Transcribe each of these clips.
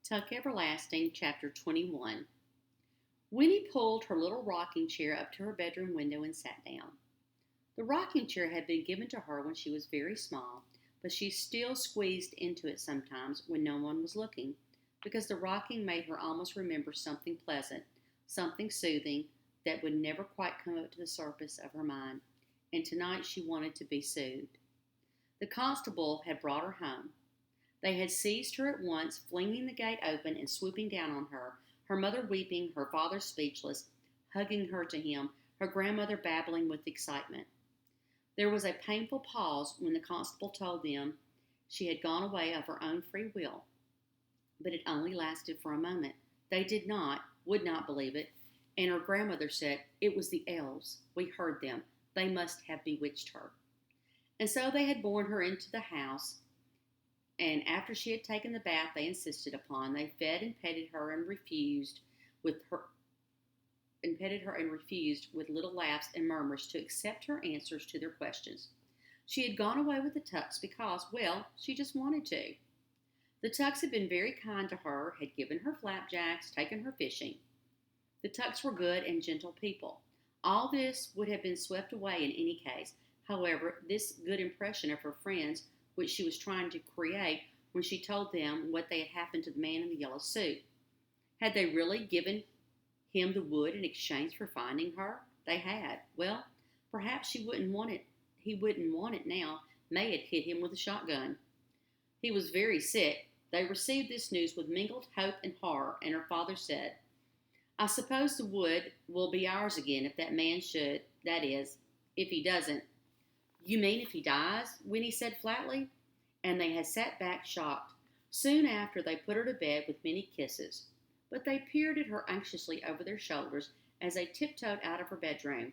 Tuck Everlasting, Chapter 21. Winnie pulled her little rocking chair up to her bedroom window and sat down. The rocking chair had been given to her when she was very small, but she still squeezed into it sometimes when no one was looking, because the rocking made her almost remember something pleasant, something soothing that would never quite come up to the surface of her mind, and tonight she wanted to be soothed. The constable had brought her home. They had seized her at once, flinging the gate open and swooping down on her mother weeping, her father speechless, hugging her to him, her grandmother babbling with excitement. There was a painful pause when the constable told them she had gone away of her own free will, but it only lasted for a moment. They would not believe it, and her grandmother said, "It was the elves. We heard them. They must have bewitched her." And so they had borne her into the house, and after she had taken the bath they insisted upon, they fed and petted her and refused with little laughs and murmurs to accept her answers to their questions. She had gone away with the Tucks because, well, she just wanted to. The Tucks had been very kind to her, had given her flapjacks, taken her fishing. The Tucks were good and gentle people. All this would have been swept away in any case. However, this good impression of her friends, which she was trying to create when she told them what they had happened to the man in the yellow suit. Had they really given him the wood in exchange for finding her? They had. Well, perhaps he wouldn't want it now. May had hit him with a shotgun. He was very sick. They received this news with mingled hope and horror, and her father said, "I suppose the wood will be ours again if that man should, that is, if he doesn't." "You mean if he dies?" Winnie said flatly, and they had sat back shocked. Soon after they put her to bed with many kisses, but they peered at her anxiously over their shoulders as they tiptoed out of her bedroom,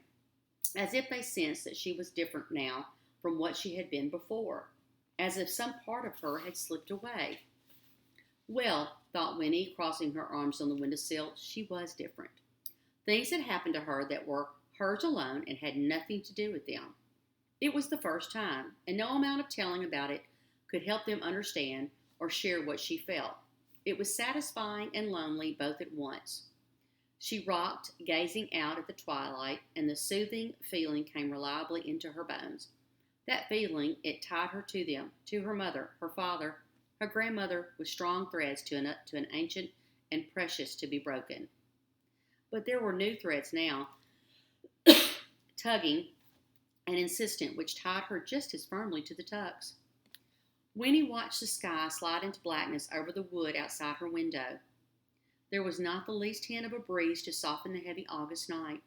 as if they sensed that she was different now from what she had been before, as if some part of her had slipped away. Well, thought Winnie, crossing her arms on the windowsill, she was different. Things had happened to her that were hers alone and had nothing to do with them. It was the first time, and no amount of telling about it could help them understand or share what she felt. It was satisfying and lonely both at once. She rocked, gazing out at the twilight, and the soothing feeling came reliably into her bones. That feeling, it tied her to them, to her mother, her father, her grandmother, with strong threads to an ancient and precious to be broken. But there were new threads now, tugging and insistent, which tied her just as firmly to the Tucks. Winnie watched the sky slide into blackness over the wood outside her window. There was not the least hint of a breeze to soften the heavy August night.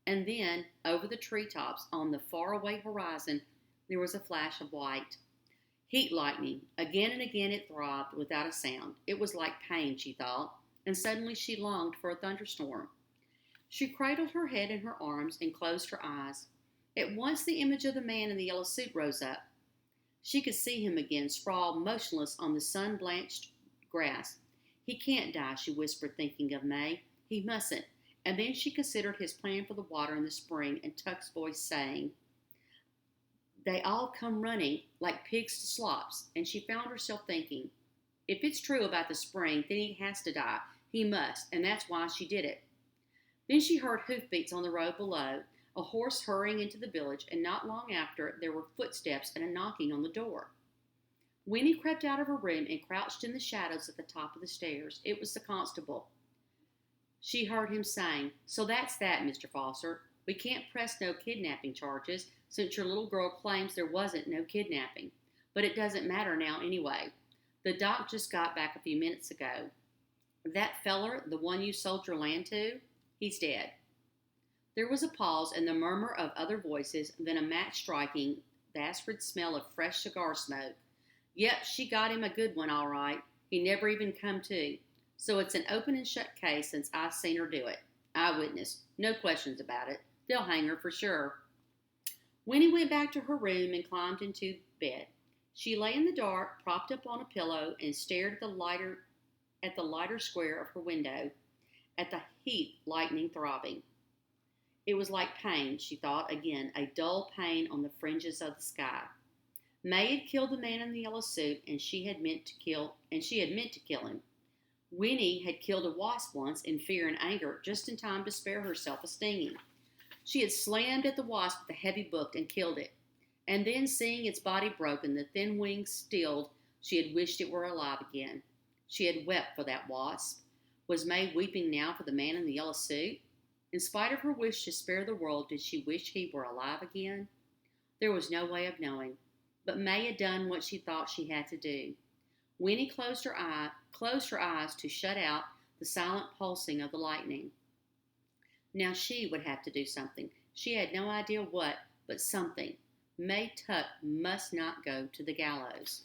And then, over the treetops on the faraway horizon, there was a flash of white. Heat lightning. Again and again it throbbed without a sound. It was like pain, she thought, and suddenly she longed for a thunderstorm. She cradled her head in her arms and closed her eyes. At once the image of the man in the yellow suit rose up. She could see him again, sprawled motionless on the sun-blanched grass. "He can't die," she whispered, thinking of May. "He mustn't." And then she considered his plan for the water in the spring, and Tuck's voice saying, "They all come running like pigs to slops," and she found herself thinking, if it's true about the spring, then he has to die. He must, and that's why she did it. Then she heard hoofbeats on the road below, a horse hurrying into the village, and not long after there were footsteps and a knocking on the door. Winnie crept out of her room and crouched in the shadows at the top of the stairs. It was the constable. She heard him saying, "So that's that, Mr. Foster. We can't press no kidnapping charges, since your little girl claims there wasn't no kidnapping. But it doesn't matter now anyway. The doc just got back a few minutes ago. That feller, the one you sold your land to, he's dead." There was a pause and the murmur of other voices, then a match striking, the acrid smell of fresh cigar smoke. "Yep, she got him a good one, all right. He never even come to. So it's an open and shut case since I seen her do it. Eyewitness. No questions about it. They'll hang her for sure." Winnie went back to her room and climbed into bed. She lay in the dark, propped up on a pillow, and stared at the lighter square of her window, at the heat lightning throbbing. It was like pain, she thought again, a dull pain on the fringes of the sky. May had killed the man in the yellow suit, and she had meant to kill him. Winnie had killed a wasp once in fear and anger, just in time to spare herself a stinging. She had slammed at the wasp with a heavy book and killed it. And then, seeing its body broken, the thin wings stilled, she had wished it were alive again. She had wept for that wasp. Was May weeping now for the man in the yellow suit? In spite of her wish to spare the world, did she wish he were alive again? There was no way of knowing. But May had done what she thought she had to do. Winnie closed her eyes to shut out the silent pulsing of the lightning. Now she would have to do something. She had no idea what, but something. May Tuck must not go to the gallows.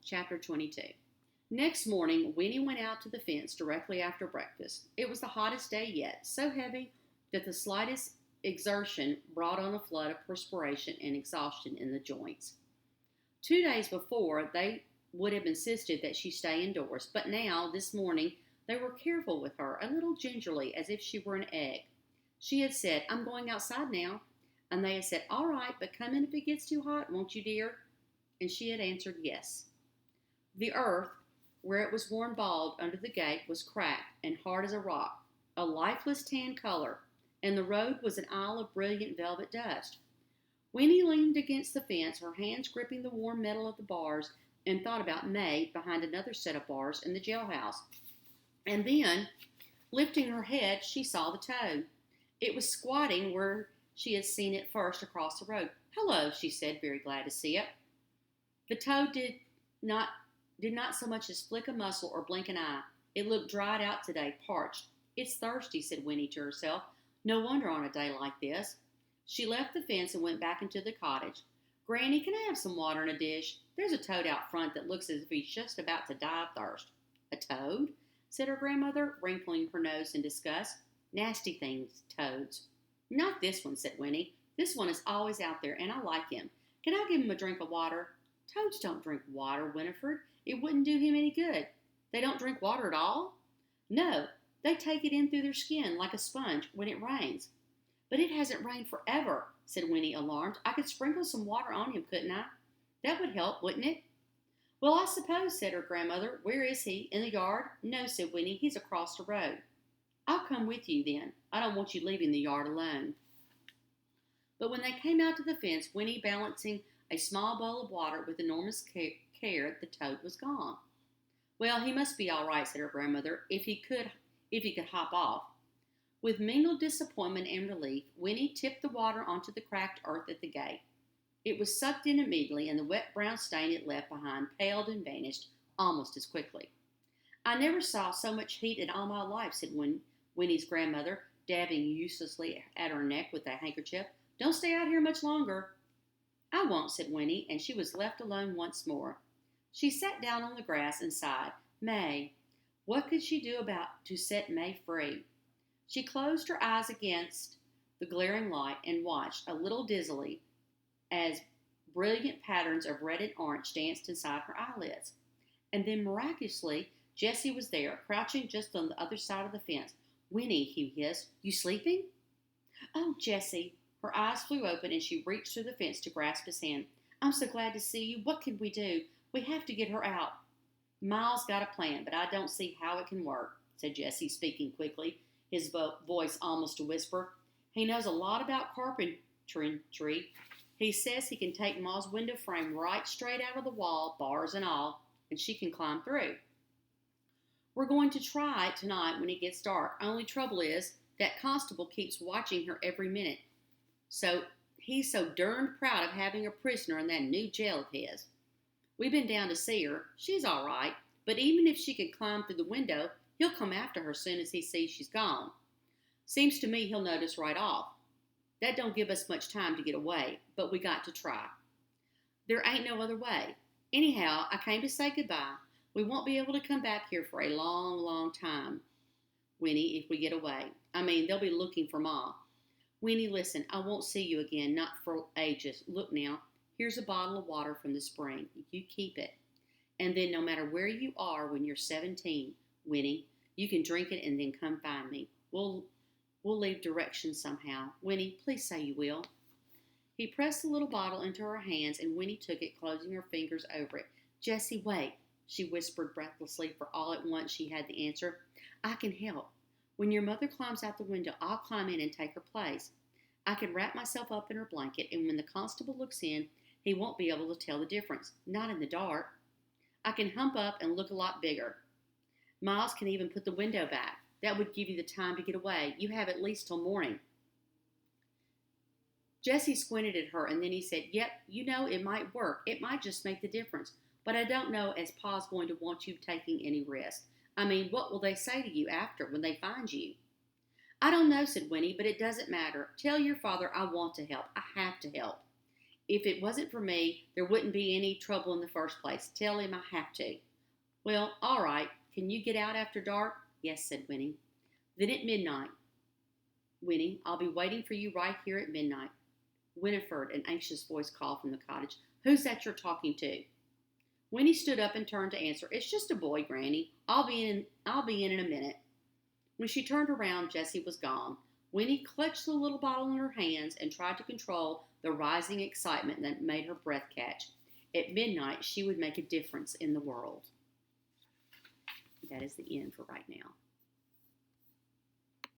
Chapter 22. Next morning, Winnie went out to the fence directly after breakfast. It was the hottest day yet, so heavy that the slightest exertion brought on a flood of perspiration and exhaustion in the joints. 2 days before, they would have insisted that she stay indoors, but now, this morning, they were careful with her, a little gingerly, as if she were an egg. She had said, "I'm going outside now," and they had said, "All right, but come in if it gets too hot, won't you, dear?" And she had answered yes. The earth, where it was worn bald under the gate, was cracked and hard as a rock, a lifeless tan color, and the road was an aisle of brilliant velvet dust. Winnie leaned against the fence, her hands gripping the warm metal of the bars, and thought about May behind another set of bars in the jailhouse. And then, lifting her head, she saw the toad. It was squatting where she had seen it first across the road. "Hello," she said, very glad to see it. The toad did not so much as flick a muscle or blink an eye. It looked dried out today, parched. "It's thirsty," said Winnie to herself. "No wonder on a day like this." She left the fence and went back into the cottage. "Granny, can I have some water in a dish? There's a toad out front that looks as if he's just about to die of thirst." "A toad?" said her grandmother, wrinkling her nose in disgust. "Nasty things, toads." "Not this one," said Winnie. "This one is always out there, and I like him. Can I give him a drink of water?" "Toads don't drink water, Winifred. It wouldn't do him any good." "They don't drink water at all?" "No, they take it in through their skin like a sponge when it rains." "But it hasn't rained forever," said Winnie, alarmed. "I could sprinkle some water on him, couldn't I? That would help, wouldn't it?" "Well, I suppose," said her grandmother. "Where is he? In the yard?" "No," said Winnie. "He's across the road." "I'll come with you, then. I don't want you leaving the yard alone." But when they came out to the fence, Winnie balancing a small bowl of water with enormous care, the toad was gone. "Well, he must be all right," said her grandmother, if he could hop off." With mingled disappointment and relief, Winnie tipped the water onto the cracked earth at the gate. It was sucked in immediately, and the wet brown stain it left behind paled and vanished almost as quickly. "I never saw so much heat in all my life," said Winnie's grandmother, dabbing uselessly at her neck with a handkerchief. "Don't stay out here much longer." "I won't," said Winnie, and she was left alone once more. She sat down on the grass and sighed. May. What could she do to set May free? She closed her eyes against the glaring light and watched, a little dizzily, as brilliant patterns of red and orange danced inside her eyelids. And then miraculously, Jesse was there, crouching just on the other side of the fence. "Winnie," he hissed, "you sleeping?" "Oh, Jesse." Her eyes flew open and she reached through the fence to grasp his hand. "I'm so glad to see you. What can we do? We have to get her out." "Miles got a plan, but I don't see how it can work," said Jesse, speaking quickly, his voice almost a whisper. "He knows a lot about carpentry. He says he can take Ma's window frame right straight out of the wall, bars and all, and she can climb through. We're going to try it tonight when it gets dark. Only trouble is, that constable keeps watching her every minute. So he's so darned proud of having a prisoner in that new jail of his. We've been down to see her. She's all right, but even if she could climb through the window, he'll come after her soon as he sees she's gone. Seems to me he'll notice right off. That don't give us much time to get away, but we got to try. There ain't no other way. Anyhow, I came to say goodbye. We won't be able to come back here for a long, long time, Winnie, if we get away. I mean, they'll be looking for Ma. Winnie, listen, I won't see you again, not for ages. Look now, here's a bottle of water from the spring. You keep it. And then no matter where you are when you're 17, Winnie, you can drink it and then come find me. We'll We'll leave directions somehow. Winnie, please say you will." He pressed the little bottle into her hands, and Winnie took it, closing her fingers over it. "Jessie, wait," she whispered breathlessly, for all at once she had the answer. "I can help. When your mother climbs out the window, I'll climb in and take her place. I can wrap myself up in her blanket, and when the constable looks in, he won't be able to tell the difference. Not in the dark. I can hump up and look a lot bigger. Miles can even put the window back. That would give you the time to get away. You have at least till morning." Jessie squinted at her, and then he said, "Yep, it might work. It might just make the difference. But I don't know as Pa's going to want you taking any risk. I mean, what will they say to you after, when they find you?" "I don't know," said Winnie, "but it doesn't matter. Tell your father I want to help. I have to help. If it wasn't for me, there wouldn't be any trouble in the first place. Tell him I have to." "Well, all right. Can you get out after dark?" "Yes," said Winnie. "Then at midnight. Winnie, I'll be waiting for you right here at midnight." "Winifred," an anxious voice called from the cottage. "Who's that you're talking to?" Winnie stood up and turned to answer. "It's just a boy, Granny. I'll be in a minute." When she turned around, Jessie was gone. Winnie clutched the little bottle in her hands and tried to control the rising excitement that made her breath catch. At midnight, she would make a difference in the world. That is the end for right now.